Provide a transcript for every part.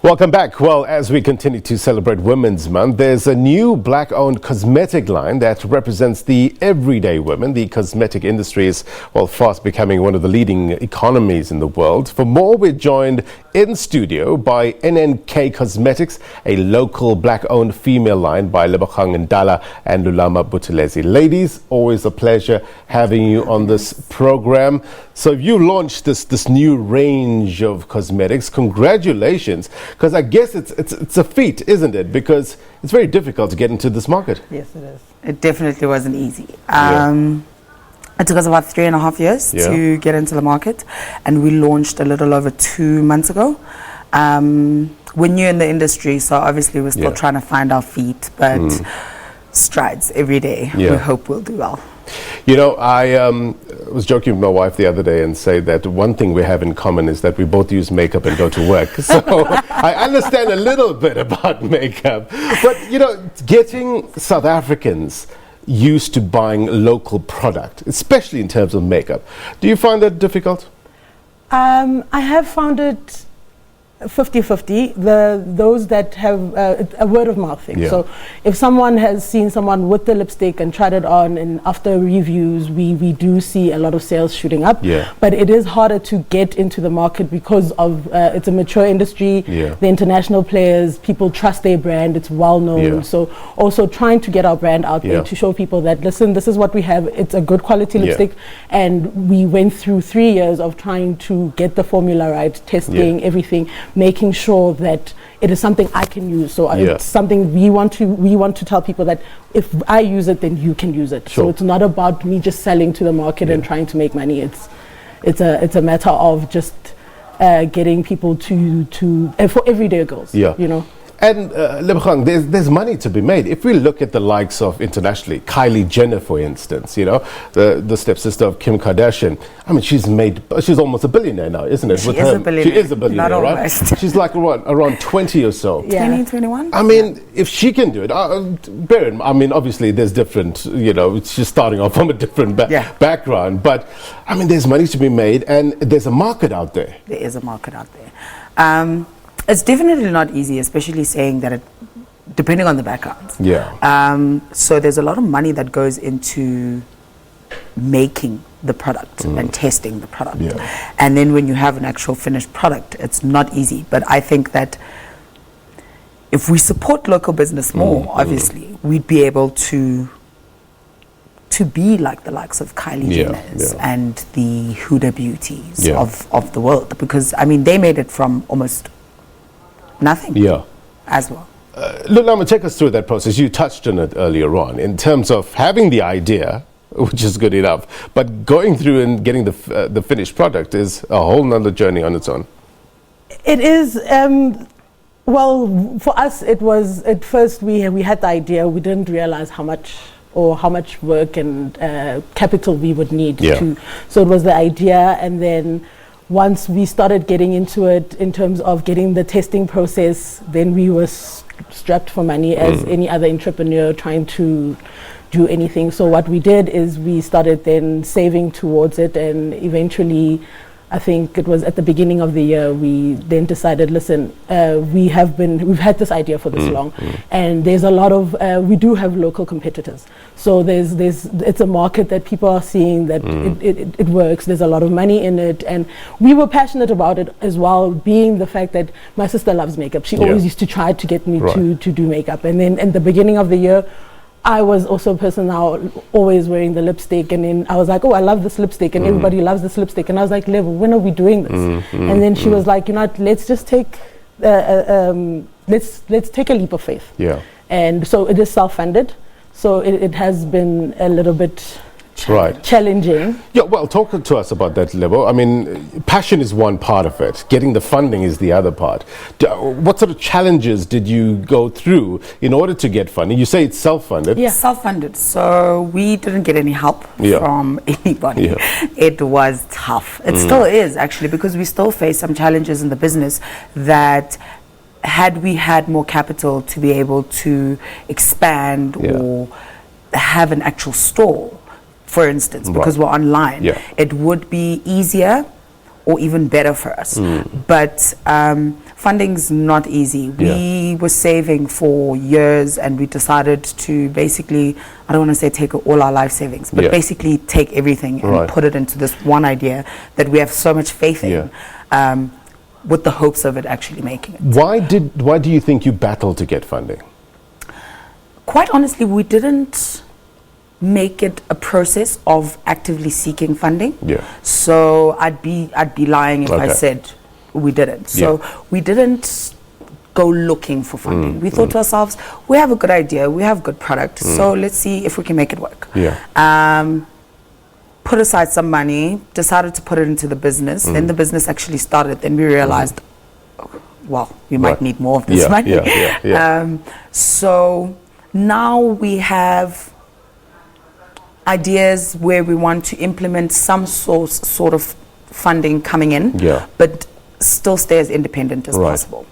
Welcome back. Well, as we continue to celebrate Women's Month, there's a new black-owned cosmetic line that represents the everyday women. The cosmetic industry is, well, fast becoming one of the leading economies in the world. For more, we're joined in studio by N.N.K Cosmetics, a local black-owned female line by Lebogang, Ndala and Lulama Buthelezi. Ladies, always a pleasure having you on this program. So you launched this new range of cosmetics. Congratulations, because I guess it's a feat, isn't it? Because it's very difficult to get into this market. Yes, it is. It definitely wasn't easy. It took us about 3.5 years to get into the market, and we launched a little over 2 months ago. We're new in the industry, so obviously we're still trying to find our feet, but strides every day. We hope we'll do well. You know, I was joking with my wife the other day and say that one thing we have in common is that we both use makeup and go to work. So I understand a little bit about makeup. But, you know, getting South Africans used to buying local product, especially in terms of makeup, do you find that difficult? I have found it 50-50. Those that have a word of mouth thing. So if someone has seen someone with the lipstick and tried it on, and after reviews we do see a lot of sales shooting up. But it is harder to get into the market because of it's a mature industry. The international players, people trust their brand, it's well known. So also trying to get our brand out there to show people that, listen, this is what we have, it's a good quality lipstick. And we went through 3 years of trying to get the formula right, testing everything, making sure that it is something I can use. So it's something we want to tell people that if I use it, then you can use it. So it's not about me just selling to the market and trying to make money. It's a matter of just getting people to for everyday girls. You know. And Lebogang, there's money to be made. If we look at the likes of internationally, Kylie Jenner, for instance, you know, the stepsister of Kim Kardashian. I mean, she's almost a billionaire now, isn't it? She is a billionaire. She is a billionaire, not right? almost. She's like around 20 or so. 20, 21? I mean, if she can do it, I mean, obviously there's different, you know, she's starting off from a different background. But, I mean, there's money to be made and there's a market out there. There is a market out there. It's definitely not easy, especially saying that depending on the background. So there's a lot of money that goes into making the product and testing the product. And then when you have an actual finished product, it's not easy. But I think that if we support local business more, obviously, we'd be able to be like the likes of Kylie Jenner's and the Huda Beauties of the world. Because, I mean, they made it from almost nothing as well. Lulama, take us through that process. You touched on it earlier on in terms of having the idea, which is good enough, but going through and getting the finished product is a whole nother journey on its own. It is. Well, for us, it was at first we had the idea. We didn't realize how much work and capital we would need to. So it was the idea, and then once we started getting into it in terms of getting the testing process, then we were strapped for money as any other entrepreneur trying to do anything. So what we did is we started then saving towards it, and eventually, I think it was at the beginning of the year, we then decided, listen, we've had this idea for this long, and there's a lot of, we do have local competitors. So it's a market that people are seeing that it works. There's a lot of money in it, and we were passionate about it as well, being the fact that my sister loves makeup. She always used to try to get me to do makeup. And then in the beginning of the year, I was also a person now always wearing the lipstick, and then I was like, oh, I love this lipstick, and everybody loves this lipstick, and I was like, Levo, when are we doing this? And then she was like, you know what, let's just take let's take a leap of faith. And so it is self-funded, so it has been a little bit challenging. Well, talk to us about that, Lebo. I mean, passion is one part of it. Getting the funding is the other part. What sort of challenges did you go through in order to get funding? You say it's self-funded. Self-funded. So we didn't get any help from anybody. It was tough. It still is, actually, because we still face some challenges in the business that had we had more capital to be able to expand or have an actual store, for instance, because we're online, it would be easier or even better for us. But funding's not easy. We were saving for years, and we decided to basically, I don't want to say take all our life savings, but basically take everything and put it into this one idea that we have so much faith in, with the hopes of it actually making it. Why do you think you battled to get funding? Quite honestly, we didn't make it a process of actively seeking funding. So I'd be lying if I said we didn't. So we didn't go looking for funding. We thought to ourselves, we have a good idea, we have good product, so let's see if we can make it work. Put aside some money, decided to put it into the business. Then the business actually started. Then we realized, well, we might need more of this money. So now we have ideas where we want to implement some sort of funding coming in, but still stay as independent as possible.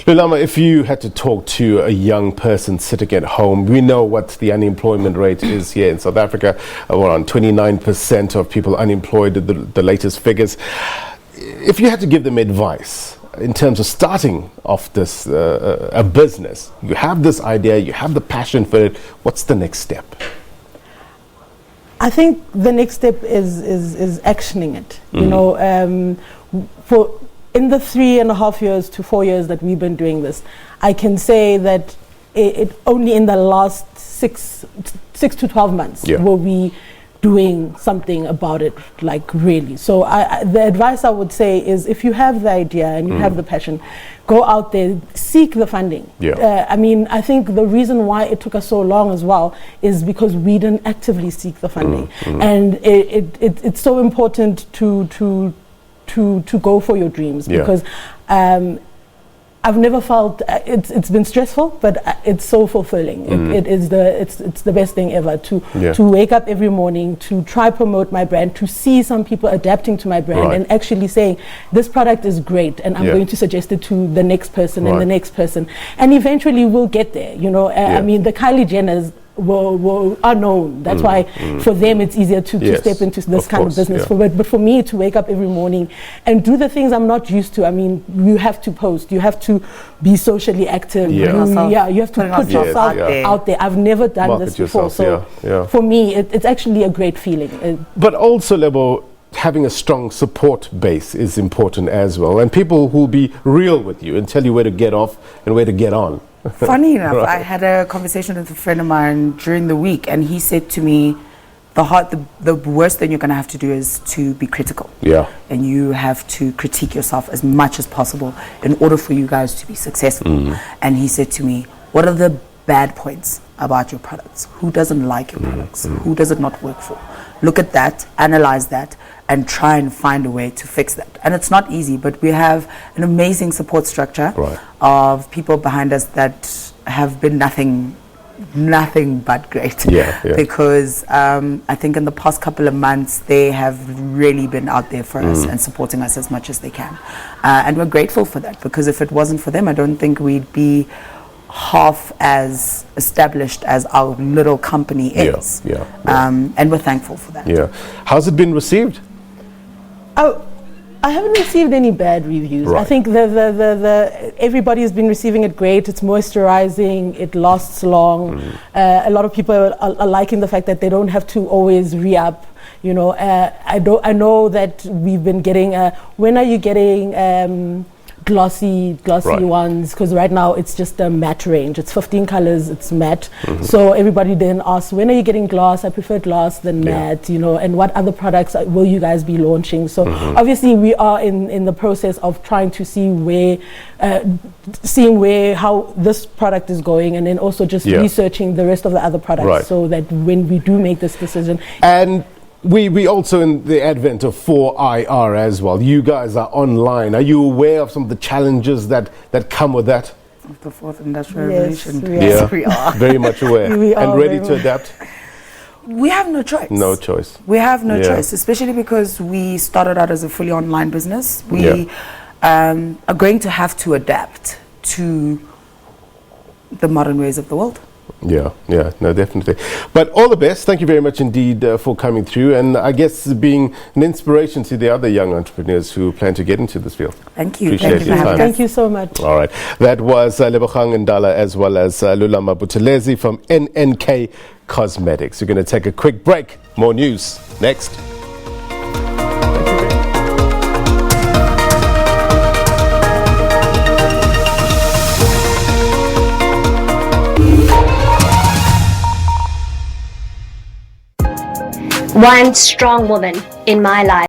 Lulama, if you had to talk to a young person sitting at home, we know what the unemployment rate is here in South Africa, around 29% of people unemployed, the latest figures. If you had to give them advice in terms of starting off this a business, you have this idea, you have the passion for it, what's the next step? I think the next step is actioning it. You know, in the 3.5 years to 4 years that we've been doing this, I can say that it only in the last 6 to 12 months were we doing something about it, like really. So the advice I would say is, if you have the idea and you have the passion, go out there, seek the funding. I mean, I think the reason why it took us so long as well is because we didn't actively seek the funding. And it's so important to go for your dreams, because I've never felt it's been stressful, but it's so fulfilling. It's the best thing ever to wake up every morning, to try promote my brand, to see some people adapting to my brand and actually saying this product is great, and I'm going to suggest it to the next person and the next person, and eventually we'll get there. You know, I mean, the Kylie Jenners are known. That's why for them it's easier to step into this kind of business. But for me to wake up every morning and do the things I'm not used to, I mean, you have to post, you have to be socially active, you have to put yourself out there. I've never done this before, so for me it's actually a great feeling. But also, Lebo, having a strong support base is important as well, and people who will be real with you and tell you where to get off and where to get on. Funny enough, I had a conversation with a friend of mine during the week, and he said to me, the worst thing you're going to have to do is to be critical. And you have to critique yourself as much as possible in order for you guys to be successful. And he said to me, what are the bad points about your products? Who doesn't like your products? Who does it not work for? Look at that, analyze that, and try and find a way to fix that. And it's not easy, but we have an amazing support structure of people behind us that have been nothing but great. Because I think in the past couple of months they have really been out there for us and supporting us as much as they can. And we're grateful for that, because if it wasn't for them, I don't think we'd be half as established as our little company is. And we're thankful for that. How's it been received? Oh, I haven't received any bad reviews. I think everybody has been receiving it great. It's moisturizing, it lasts long. A lot of people are liking the fact that they don't have to always re-up. You know, I know that we've been getting, when are you getting glossy ones? Because right now it's just a matte range. It's 15 colors, it's matte. So everybody then asks, when are you getting gloss? I prefer gloss than matte, you know, and what other products will you guys be launching? So obviously we are in the process of trying to see how this product is going, and then also just researching the rest of the other products so that when we do make this decision. And we also, in the advent of 4IR as well, you guys are online. Are you aware of some of the challenges that come with that? Of the fourth industrial revolution. Yes, we are. Very much aware. And ready to adapt? We have no choice. No choice. We have no choice, especially because we started out as a fully online business. We are going to have to adapt to the modern ways of the world. Yeah, no, definitely. But all the best. Thank you very much indeed for coming through, and I guess being an inspiration to the other young entrepreneurs who plan to get into this field. Thank you. Appreciate your time. Thank you so much. All right. That was Lebogang and Ndala as well as Lulama Buthelezi from NNK Cosmetics. We're going to take a quick break. More news next. One strong woman in my life.